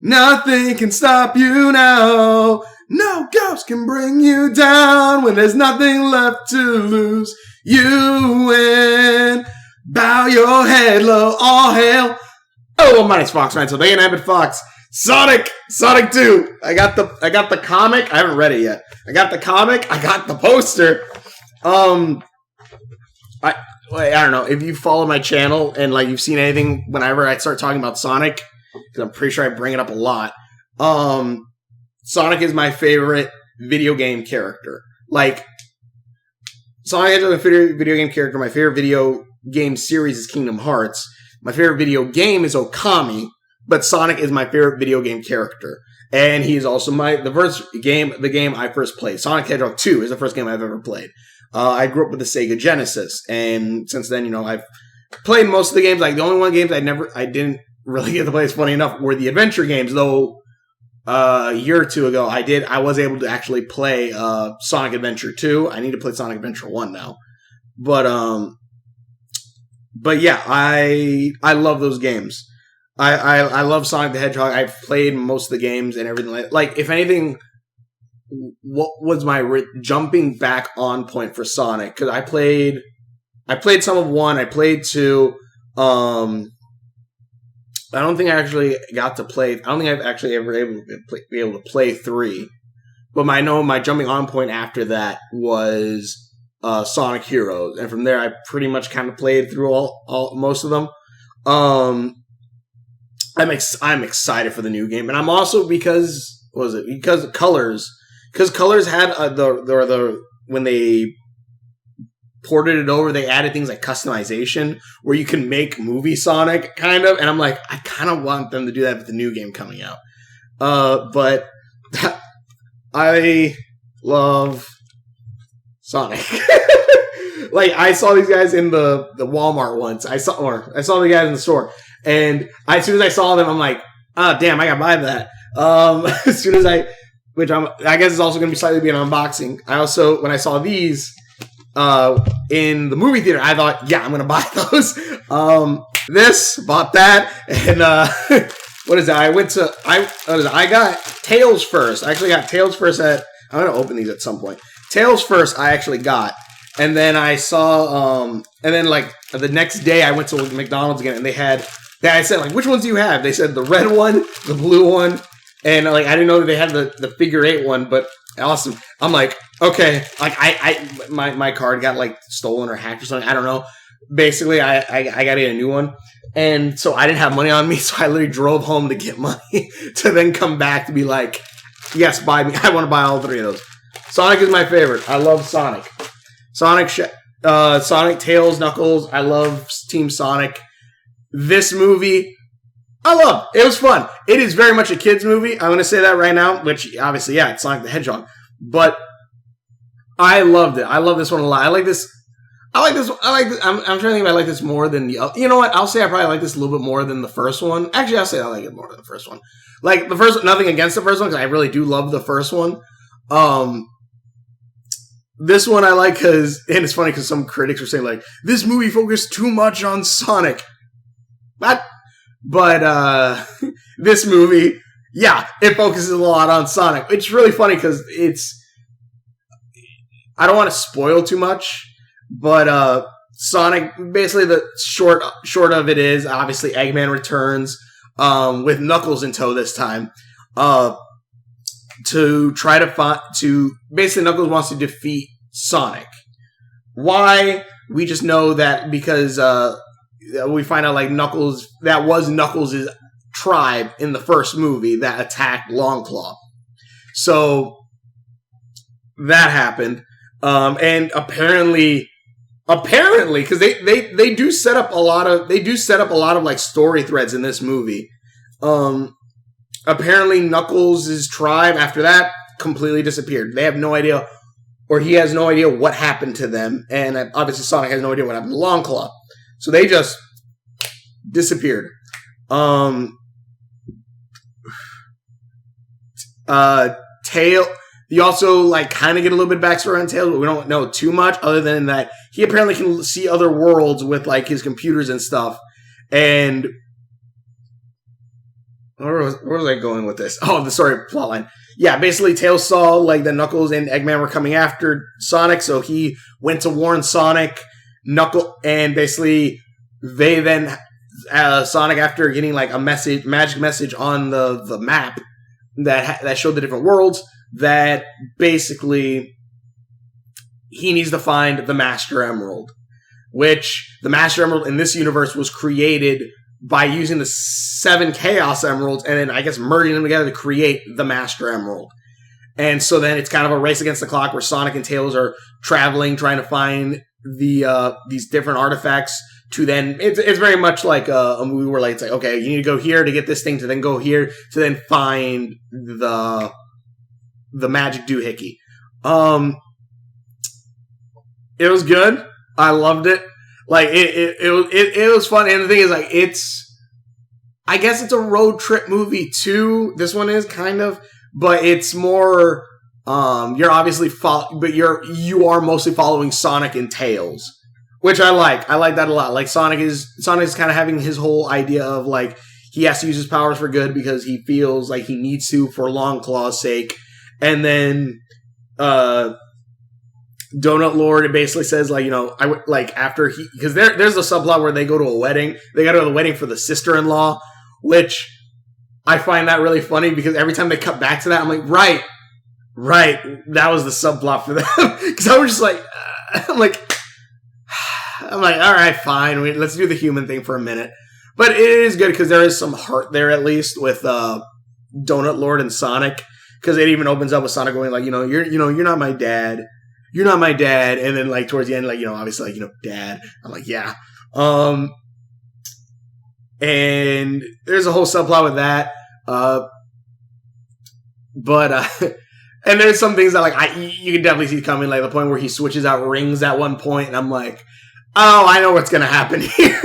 Nothing can stop you now. No ghost can bring you down. When there's nothing left to lose, you win. Bow your head low, all hail. Oh, my name's Fox Ryan, so they and Abbott Fox. Sonic 2. I got the comic. I haven't read it yet. I got the comic. I got the poster. I don't know if you follow my channel and like you've seen anything whenever I start talking about Sonic, because I'm pretty sure I bring it up a lot. Sonic is my favorite video game character. Like, Sonic is my favorite video game character. My favorite video game series is Kingdom Hearts. My favorite video game is Okami, but Sonic is my favorite video game character. And he is also the game I first played. Sonic Hedgehog 2 is the first game I've ever played. I grew up with the Sega Genesis, and since then, I've played most of the games. Like, the only one games I didn't really get to play, is funny enough, were the adventure games, though a year or two ago, I was able to actually play Sonic Adventure 2. I need to play Sonic Adventure 1 now. But yeah, I love those games. I love Sonic the Hedgehog. I've played most of the games and everything. Like, if anything, what was my jumping back on point for Sonic? Because I played some of 1. I played 2. I don't think I actually got to play. I don't think I've actually ever be able to play 3. But I know my jumping on point after that was Sonic Heroes, and from there I pretty much kind of played through most of them. I'm excited for the new game, and I'm also because Colors had when they ported it over, they added things like customization where you can make movie Sonic kind of, and I'm like, I kind of want them to do that with the new game coming out. But I love Sonic. Like, I saw these guys in the Walmart once. I saw the guys in the store, and as soon as I saw them, I'm like, oh damn, I gotta buy that. As soon as I guess it's also gonna be slightly be an unboxing. When I saw these in the movie theater, I thought, yeah, I'm gonna buy those. Bought that, and what is that? I got Tails first. I actually got Tails first I'm gonna open these at some point. Tails first, I actually got. And then I saw, and then like the next day I went to McDonald's again, and I said, like, which ones do you have? They said the red one, the blue one, and like I didn't know that they had the figure 8 one, but awesome. I'm like, okay, like my card got like stolen or hacked or something. I don't know. Basically, I got to get a new one, and so I didn't have money on me, so I literally drove home to get money to then come back to be like, yes, buy me. I want to buy all 3 of those. Sonic is my favorite. I love Sonic. Sonic, Tails, Knuckles. I love Team Sonic. This movie, I love. It was fun. It is very much a kid's movie. I'm going to say that right now, which obviously, yeah, it's Sonic the Hedgehog. But I loved it. I love this one a lot. I like this. I'm trying to think if I like this more than the other. You know what? I'll say I probably like this a little bit more than the first one. Actually, I'll say I like it more than the first one. Like, the first one, nothing against the first one, because I really do love the first one. This one I like because, and it's funny because some critics were saying, like, this movie focused too much on Sonic. But this movie, yeah, it focuses a lot on Sonic. It's really funny because I don't want to spoil too much, but Sonic, basically the short of it is, obviously Eggman returns with Knuckles in tow this time. To try to basically Knuckles wants to defeat Sonic. Why? We just know that because we find out like that was Knuckles' tribe in the first movie that attacked Longclaw. So that happened. And apparently because they do set up a lot of like story threads in this movie. Apparently, Knuckles' tribe, after that, completely disappeared. They have no idea, or he has no idea what happened to them. And obviously, Sonic has no idea what happened to Longclaw. So they just disappeared. Tail, you also, like, kind of get a little bit of backstory on Tails, but we don't know too much, other than that he apparently can see other worlds with, like, his computers and stuff. And where was I going with this? Oh, the story plotline. Yeah, basically Tails saw like that Knuckles and Eggman were coming after Sonic, so he went to warn Sonic, and basically they then Sonic, after getting like a magic message on the map that showed the different worlds, that basically he needs to find the Master Emerald, which the Master Emerald in this universe was created by using the 7 Chaos Emeralds and then I guess merging them together to create the Master Emerald. And so then it's kind of a race against the clock where Sonic and Tails are traveling, trying to find these different artifacts to then, it's very much like a movie where like, it's like, okay, you need to go here to get this thing, to then go here to then find the magic doohickey. It was good. I loved it. Like it was fun, and the thing is, like, I guess it's a road trip movie too. This one is kind of, but it's more. You're obviously but you are mostly following Sonic and Tails, which I like. I like that a lot. Like Sonic is kind of having his whole idea of like he has to use his powers for good because he feels like he needs to for Long Claw's sake, and then Donut Lord basically says, like, you know, I would like after because there's a subplot where they go to a wedding. They go to the wedding for the sister-in-law, which I find that really funny because every time they cut back to that, I'm like, right, that was the subplot for them. Because I was just like, I'm like, all right, fine, let's do the human thing for a minute. But it is good because there is some heart there at least with Donut Lord and Sonic, because it even opens up with Sonic going like, you're not my dad. You're not my dad. And then, like, towards the end, like, obviously, like, dad. I'm like, yeah. And there's a whole subplot with that. And there's some things that, like, you can definitely see coming, like, the point where he switches out rings at one point, and I'm like, oh, I know what's going to happen here.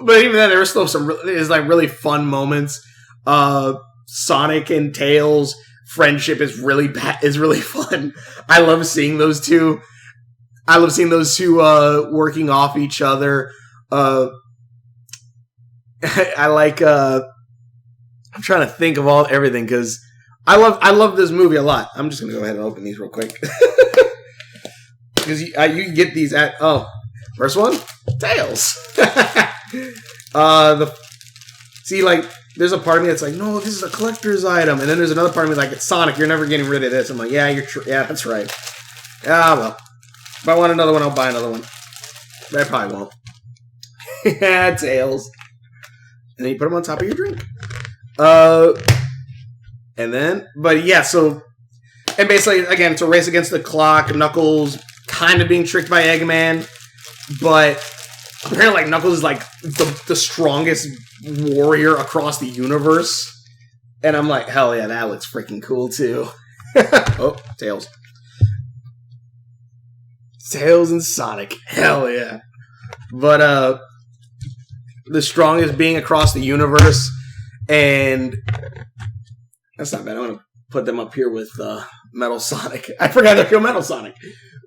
But even then, there was still there's, like, really fun moments. Sonic and Tails friendship is really fun. I love seeing those two. Working off each other. I like. I'm trying to think of everything because I love this movie a lot. I'm just gonna go ahead and open these real quick because you can get these at first one, Tails. There's a part of me that's like, no, this is a collector's item. And then there's another part of me like, it's Sonic, you're never getting rid of this. I'm like, yeah, yeah, that's right. Ah, well. If I want another one, I'll buy another one. But I probably won't. Yeah, Tails. And then you put them on top of your drink. And basically, again, it's a race against the clock. Knuckles kind of being tricked by Eggman. But apparently, like, Knuckles is like the strongest warrior across the universe, and I'm like, hell yeah, that looks freaking cool too. Oh, Tails and Sonic, hell yeah. But the strongest being across the universe, and that's not bad. I'm gonna put them up here with Metal Sonic. I forgot to kill Metal Sonic,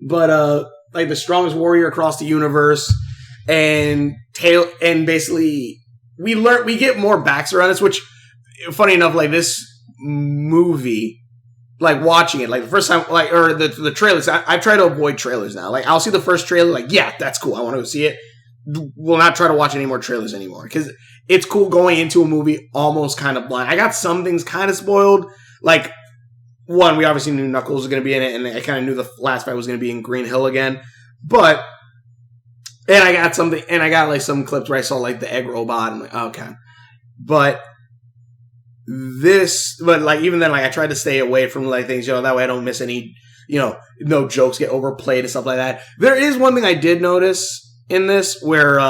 but like the strongest warrior across the universe, and basically we get more backstory on this, which, funny enough, like this movie, like watching it, like the first time, like, or the trailers, I try to avoid trailers now. Like I'll see the first trailer, like, yeah, that's cool, I want to go see it. Will not try to watch any more trailers anymore because it's cool going into a movie almost kind of blind. I got some things kind of spoiled. Like, one, we obviously knew Knuckles was going to be in it, and I kind of knew the last fight was going to be in Green Hill again. But and I got like some clips where I saw like the egg robot. I'm like, okay. But like even then, like I tried to stay away from like things, that way I don't miss any, no jokes get overplayed and stuff like that. There is one thing I did notice in this where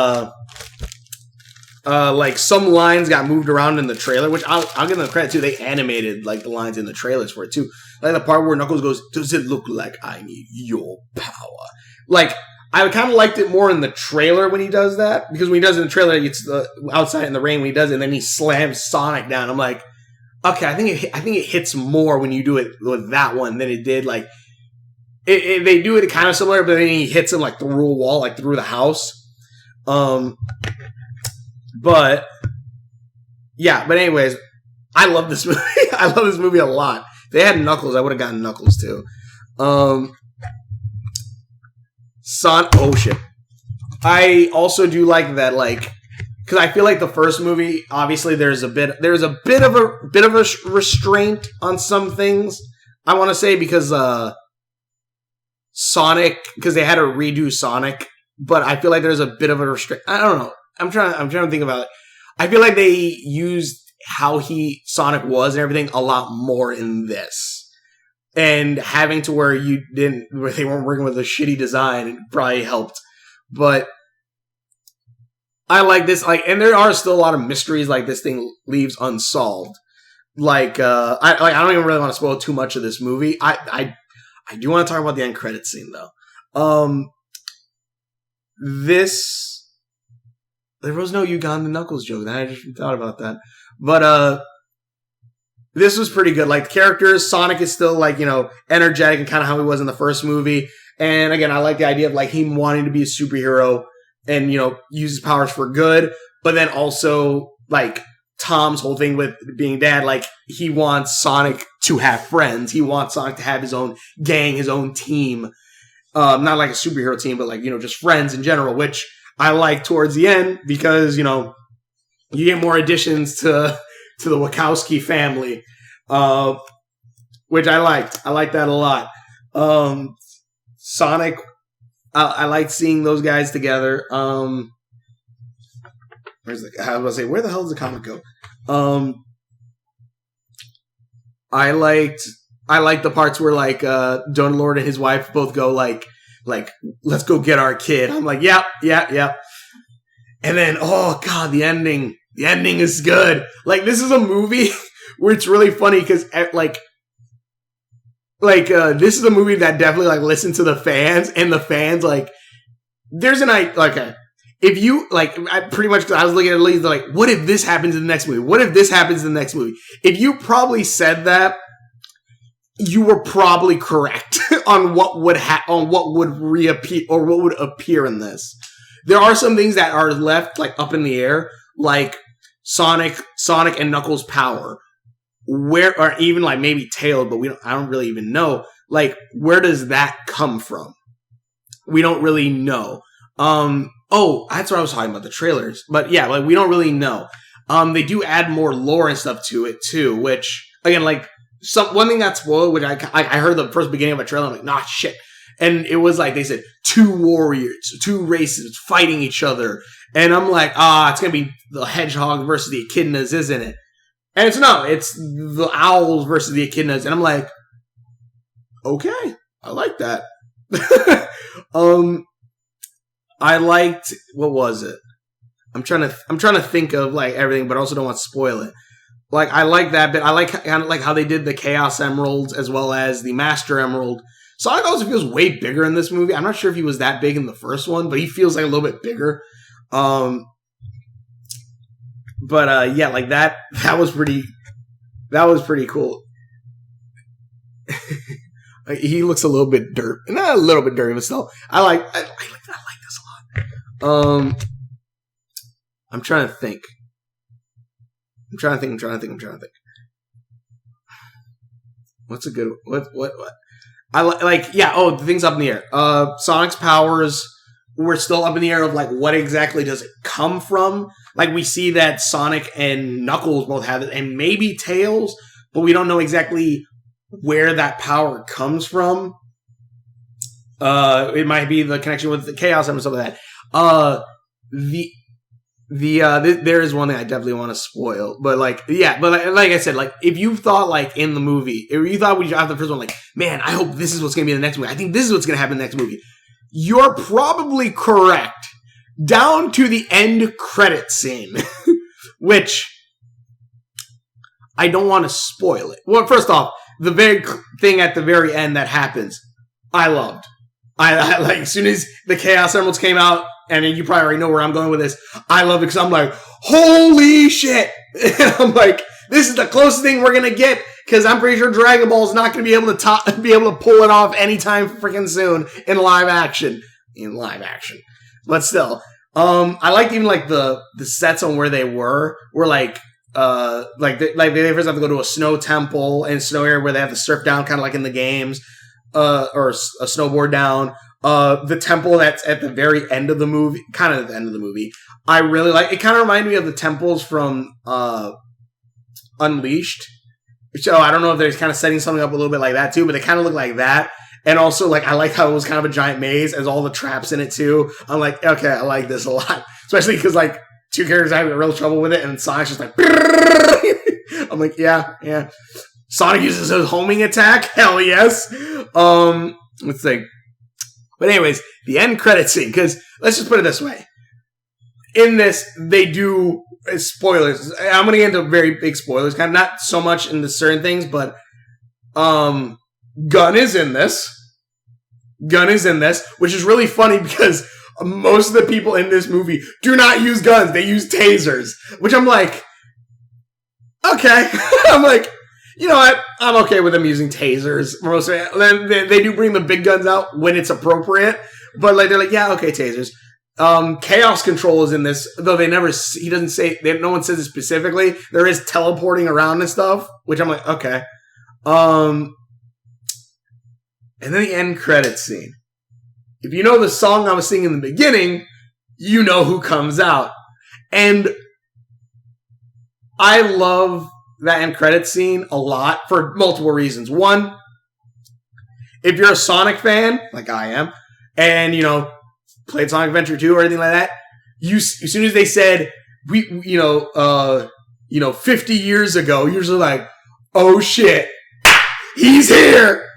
like some lines got moved around in the trailer, which I'll give them credit too. They animated like the lines in the trailers for it too. Like the part where Knuckles goes, "Does it look like I need your power?" Like, I kind of liked it more in the trailer when he does that, because when he does it in the trailer, it's outside in the rain when he does it, and then he slams Sonic down. I'm like, okay, I think it hits more when you do it with that one than it did. Like, they do it kind of similar, but then he hits him like through a wall, like through the house. But yeah, but anyways, I love this movie. I love this movie a lot. If they had Knuckles, I would have gotten Knuckles too. Oh shit. I also do like that, like, because I feel like the first movie, obviously, there's a bit of a restraint on some things. I want to say because Sonic, because they had to redo Sonic, but I feel like there's a bit of a restraint. I don't know. I'm trying to think about it. I feel like they used how Sonic was and everything a lot more in this. And having to where they weren't working with a shitty design, it probably helped. But I like this, like, and there are still a lot of mysteries like this thing leaves unsolved. Like, I don't even really want to spoil too much of this movie. I do want to talk about the end credit scene though. There was no Uganda Knuckles joke. I just thought about that, but this was pretty good. Like, the characters, Sonic is still, like, energetic and kind of how he was in the first movie. And again, I like the idea of, like, him wanting to be a superhero and, use his powers for good. But then also, like, Tom's whole thing with being dad, like, he wants Sonic to have friends. He wants Sonic to have his own gang, his own team. Not like a superhero team, but, like, just friends in general, which I like towards the end because, you get more additions to the Wachowski family, which I liked. I liked that a lot. Sonic, I liked seeing those guys together. Where the hell does the comic go? I liked the parts where, like, Donald Lord and his wife both go like, let's go get our kid. I'm like, yep. And then, oh god, the ending. The ending is good. Like, this is a movie where it's really funny because, this is a movie that definitely, like, listened to the fans, and the fans, like, there's if you, like, I was looking at Lee's, like, what if this happens in the next movie? What if this happens in the next movie? If you probably said that, you were probably correct on what would reappear, or what would appear in this. There are some things that are left, like, up in the air, like Sonic and Knuckles' power, or even, like, maybe Tails, but I don't really even know. Like, where does that come from? We don't really know. That's what I was talking about, the trailers. But yeah, like, we don't really know. They do add more lore and stuff to it too, which, again, like, one thing that's spoiled, which I heard the first beginning of a trailer, I'm like, nah, shit. And it was like, they said, 2 warriors, 2 races fighting each other. And I'm like, it's going to be the Hedgehog versus the Echidnas, isn't it? And it's the Owls versus the Echidnas. And I'm like, okay, I like that. I liked, what was it? I'm trying to think of, like, everything, but I also don't want to spoil it. Like, I like that bit. I like kind of like how they did the Chaos Emeralds as well as the Master Emerald. Sonic also feels way bigger in this movie. I'm not sure if he was that big in the first one, but he feels like a little bit bigger. Yeah, like that was pretty cool. He looks a little bit dirty. Not a little bit dirty, but still. I like this a lot. I'm trying to think. What's a good, what? I like, yeah, the things up in the air. Sonic's powers were still up in the air of, like, what exactly does it come from? Like, we see that Sonic and Knuckles both have it, and maybe Tails, but we don't know exactly where that power comes from. It might be the connection with the Chaos and stuff like that. There is one thing I definitely want to spoil, but like I said, like, if you thought, like, in the movie, if you thought after the first one, like, man, I hope this is what's going to be in the next movie. I think this is what's going to happen in the next movie. You're probably correct, down to the end credit scene, which I don't want to spoil it. Well, first off, the very thing at the very end that happens, I loved. I like, as soon as the Chaos Emeralds came out, and you probably already know where I'm going with this, I love it because I'm like, holy shit! And I'm like, this is the closest thing we're gonna get, because I'm pretty sure Dragon Ball is not gonna be able to pull it off anytime freaking soon in live action. But still, I liked even, like, the sets on where they were like they first have to go to a snow temple and snow area where they have to surf down, kind of like in the games, or a snowboard down. The temple that's at the very end of the movie, kind of at the end of the movie, I really like. It kind of reminded me of the temples from Unleashed. So I don't know if they're kind of setting something up a little bit like that too, but they kind of look like that. And also, like, I like how it was kind of a giant maze as all the traps in it too. I'm like, okay, I like this a lot, especially because like two characters are having real trouble with it, and Sonic's just like, I'm like, yeah. Sonic uses his homing attack. Hell yes. Let's see. But anyways, the end credit scene, because let's just put it this way. In this, they do spoilers. I'm going to get into very big spoilers, kind of not so much into certain things, but Gun is in this, which is really funny because most of the people in this movie do not use guns. They use tasers, which I'm like, okay. I'm like, you know what? I'm okay with them using tasers. Most of it. They do bring the big guns out when it's appropriate, but like they're like, yeah, okay, tasers. Chaos Control is in this, though he doesn't say, no one says it specifically. There is teleporting around and stuff, which I'm like, okay. And then the end credits scene. If you know the song I was singing in the beginning, you know who comes out. And I love that end credits scene a lot for multiple reasons. One, if you're a Sonic fan, like I am, and, you know, played Sonic Adventure 2 or anything like that, as soon as they said, 50 years ago, you're just like, oh shit, he's here!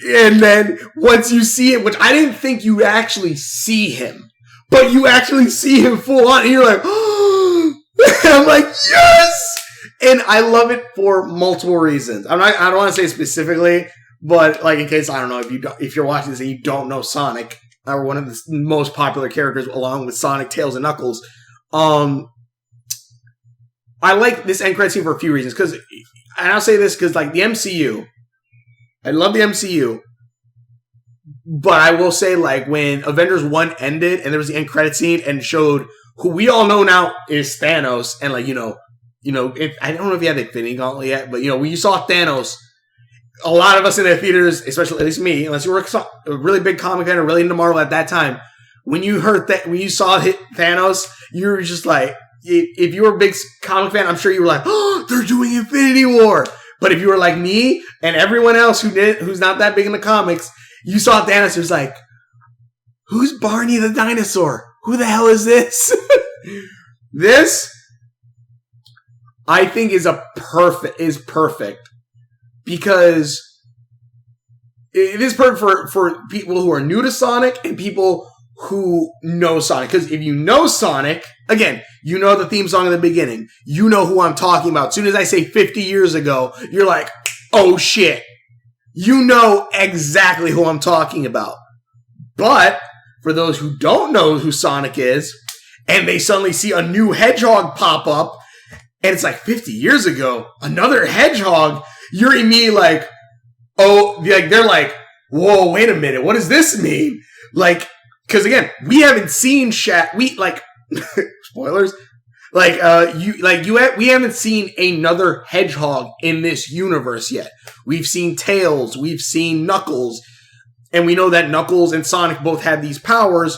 And then once you see it, which I didn't think you actually see him, but you actually see him full on, and you're like, oh! I'm like, yes! And I love it for multiple reasons. I don't want to say specifically, but like in case, I don't know, if you're watching this and you don't know Sonic, or one of the most popular characters along with Sonic, Tails, and Knuckles, I like this end credit scene for a few reasons. And I'll say this because like the MCU, I love the MCU, but I will say, like, when Avengers 1 ended and there was the end credit scene and showed who we all know now is Thanos, and, like, I don't know if you had the Infinity Gauntlet yet, but, when you saw Thanos, a lot of us in the theaters, especially, at least me, unless you were a really big comic fan or really into Marvel at that time, when you saw Thanos, you were just like, if you were a big comic fan, I'm sure you were like, oh, they're doing Infinity War. But if you were like me and everyone else who's not that big in the comics, you saw Thanos, it was like, who's Barney the dinosaur? Who the hell is this? This, I think, is perfect because it is perfect for people who are new to Sonic and people who know Sonic. Because if you know Sonic, again, you know the theme song in the beginning. You know who I'm talking about. As soon as I say 50 years ago, you're like, oh shit. You know exactly who I'm talking about. But for those who don't know who Sonic is, and they suddenly see a new Hedgehog pop up, and it's like 50 years ago, another Hedgehog, you're immediately like, oh, like they're like, whoa, wait a minute, what does this mean? Like, because again, we haven't seen spoilers. We haven't seen another Hedgehog in this universe yet. We've seen Tails, we've seen Knuckles, and we know that Knuckles and Sonic both have these powers,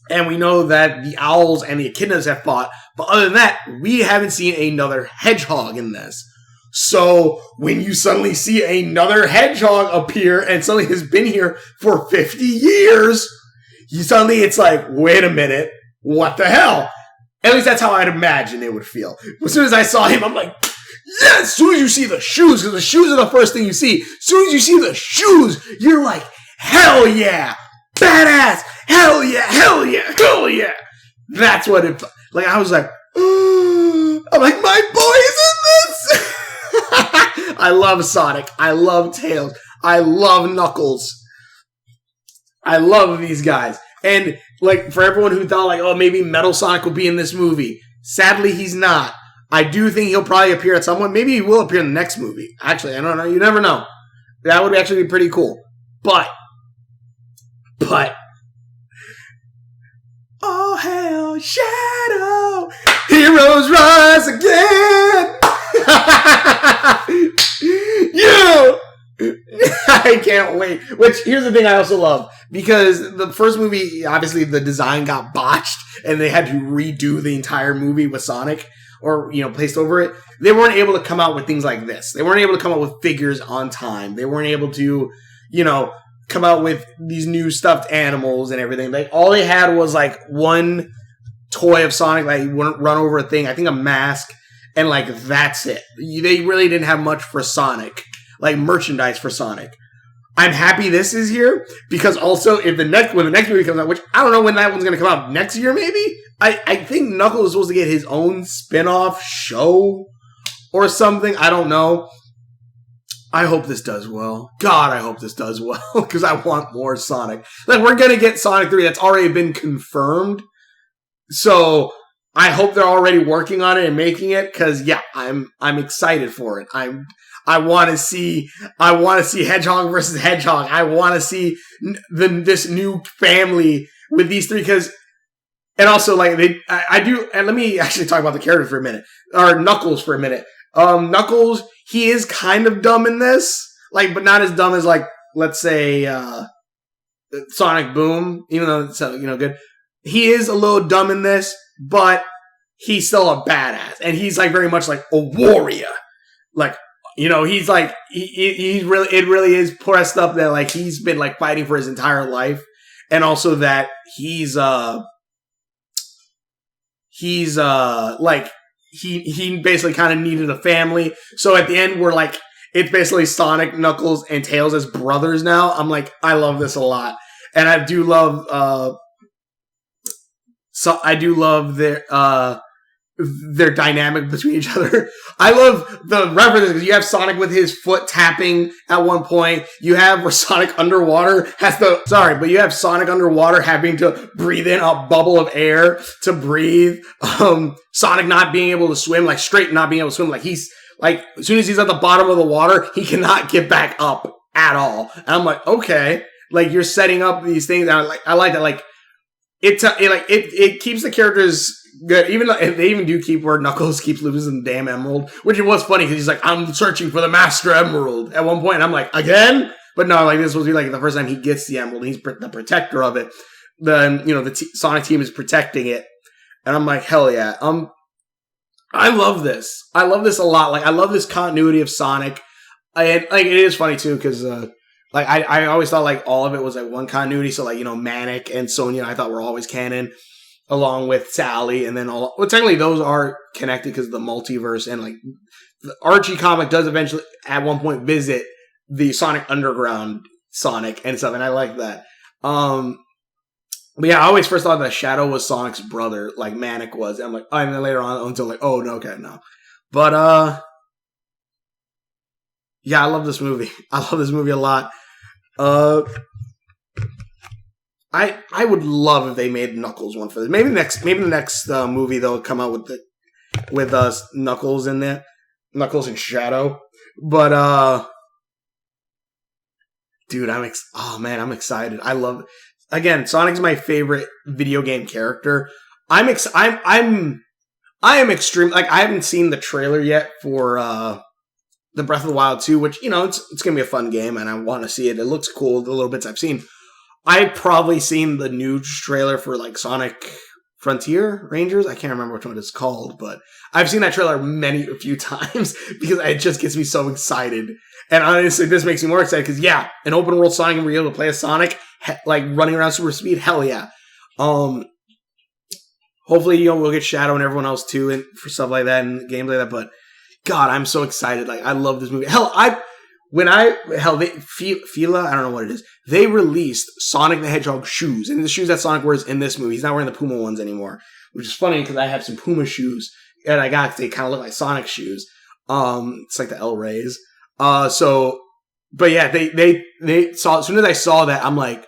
and we know that the Owls and the Echidnas have fought, but other than that, we haven't seen another Hedgehog in this. So, when you suddenly see another Hedgehog appear, and suddenly has been here for 50 years, it's like, wait a minute, what the hell? At least that's how I'd imagine it would feel. As soon as I saw him, I'm like, yeah, as soon as you see the shoes, because the shoes are the first thing you see. As soon as you see the shoes, you're like, hell yeah, badass, hell yeah, hell yeah, hell yeah. That's what it, like, I was like, I'm like, my boy is in this. I love Sonic. I love Tails. I love Knuckles. I love these guys. And, like, for everyone who thought, like, oh, maybe Metal Sonic will be in this movie. Sadly, he's not. I do think he'll probably appear at some point. Maybe he will appear in the next movie. Actually, I don't know. You never know. That would actually be pretty cool. But, oh, hell, Shadow! Heroes rise again. Yeah. I can't wait. Which, here's the thing I also love. Because the first movie, obviously, the design got botched, and they had to redo the entire movie with Sonic, or, placed over it. They weren't able to come out with things like this. They weren't able to come out with figures on time. They weren't able to, come out with these new stuffed animals and everything. Like, all they had was, like, one toy of Sonic, like, he wouldn't run over a thing. I think a mask, and, like, that's it. They really didn't have much for Sonic. Like, merchandise for Sonic. I'm happy this is here, because also, when the next movie comes out, which I don't know when that one's going to come out, next year maybe? I think Knuckles is supposed to get his own spin-off show or something. I don't know. I hope this does well. God, I hope this does well, because I want more Sonic. Like, we're going to get Sonic 3. That's already been confirmed. So, I hope they're already working on it and making it, because, yeah, I'm excited for it. I want to see Hedgehog versus Hedgehog. I want to see this new family with these three, and also, like, I do, and let me actually talk about the character for a minute, or Knuckles for a minute. Knuckles, he is kind of dumb in this, like, but not as dumb as, like, let's say, Sonic Boom, even though it's, good. He is a little dumb in this, but he's still a badass, and he's, like, very much like a warrior. Like, he's like, it really is pressed up that, like, he's been, like, fighting for his entire life. And also that he's he basically kind of needed a family. So at the end, we're like, it's basically Sonic, Knuckles, and Tails as brothers now. I'm like, I love this a lot. And I do love, their dynamic between each other. I love the references, because you have Sonic with his foot tapping at one point. You have where Sonic underwater you have Sonic underwater having to breathe in a bubble of air to breathe. Sonic not being able to swim, like straight not being able to swim. Like he's like, as soon as he's at the bottom of the water, he cannot get back up at all. And I'm like, okay, like you're setting up these things. And I like that. Like it keeps the characters good, even though they even do keep where Knuckles keeps losing the damn emerald, which it was funny because he's like, I'm searching for the Master Emerald at one point. And I'm like, again? But no, like this was like the first time he gets the emerald. He's the protector of it. The Sonic team is protecting it, and I'm like, hell yeah. I love this. I love this a lot. Like I love this continuity of Sonic. It is funny too because I always thought like all of it was like one continuity. So like Manic and Sonya I thought were always canon, along with Sally, and then technically those are connected because of the multiverse, and like the Archie comic does eventually at one point visit the Sonic Underground Sonic and stuff, and I like that. But yeah, I always first thought that Shadow was Sonic's brother, like Manic was. And I'm like, and then later on until like, oh no, okay, no. But yeah, I love this movie. I love this movie a lot. I would love if they made Knuckles one for this. Maybe the next movie they'll come out with Knuckles in there, Knuckles and Shadow. But dude, I'm excited. I love it. Again, Sonic's my favorite video game character. I am extreme. Like I haven't seen the trailer yet for the Breath of the Wild 2, which it's gonna be a fun game, and I want to see it. It looks cool. The little bits I've seen. I've probably seen the new trailer for like Sonic Frontier Rangers. I can't remember which one it's called, but I've seen that trailer a few times because it just gets me so excited. And honestly, this makes me more excited because yeah, an open world Sonic and we're able to play a Sonic like running around super speed. Hell yeah. Hopefully, we'll get Shadow and everyone else too, and for stuff like that and games like that. But God, I'm so excited. Like I love this movie. Fila, I don't know what it is. They released Sonic the Hedgehog shoes, and the shoes that Sonic wears in this movie. He's not wearing the Puma ones anymore, which is funny because I have some Puma shoes and they kind of look like Sonic shoes. It's like the El Rays. But yeah, they saw, as soon as I saw that, I'm like,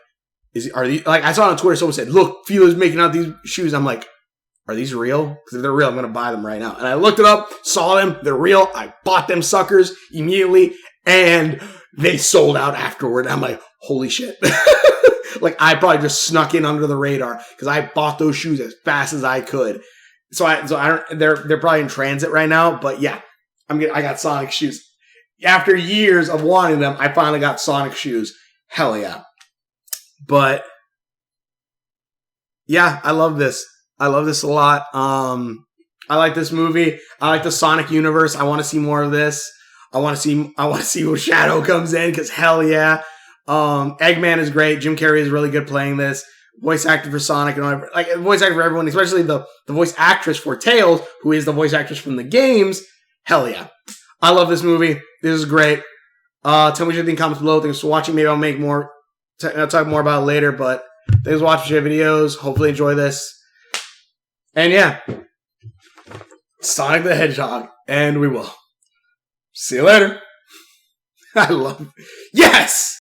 are these, like, I saw it on Twitter, someone said, look, Fila's making out these shoes. I'm like, are these real? Because if they're real, I'm going to buy them right now. And I looked it up, saw them, they're real. I bought them suckers immediately, and they sold out afterward. I'm like, holy shit. Like, I probably just snuck in under the radar because I bought those shoes as fast as I could. So I don't. They're probably in transit right now. But yeah, I got Sonic shoes. After years of wanting them, I finally got Sonic shoes. Hell yeah! But yeah, I love this. I love this a lot. I like this movie. I like the Sonic universe. I want to see more of this. I want to see when Shadow comes in because hell yeah. Eggman is great. Jim Carrey is really good playing this. Voice actor for Sonic and all, like voice actor for everyone, especially the voice actress for Tails, who is the voice actress from the games. Hell yeah. I love this movie. This is great. Tell me what you think in the comments below. Thanks for watching. Maybe I'll make more. I'll talk more about it later, but thanks for watching my videos. Hopefully enjoy this. And yeah. Sonic the Hedgehog. And we will. See you later. I love it. Yes!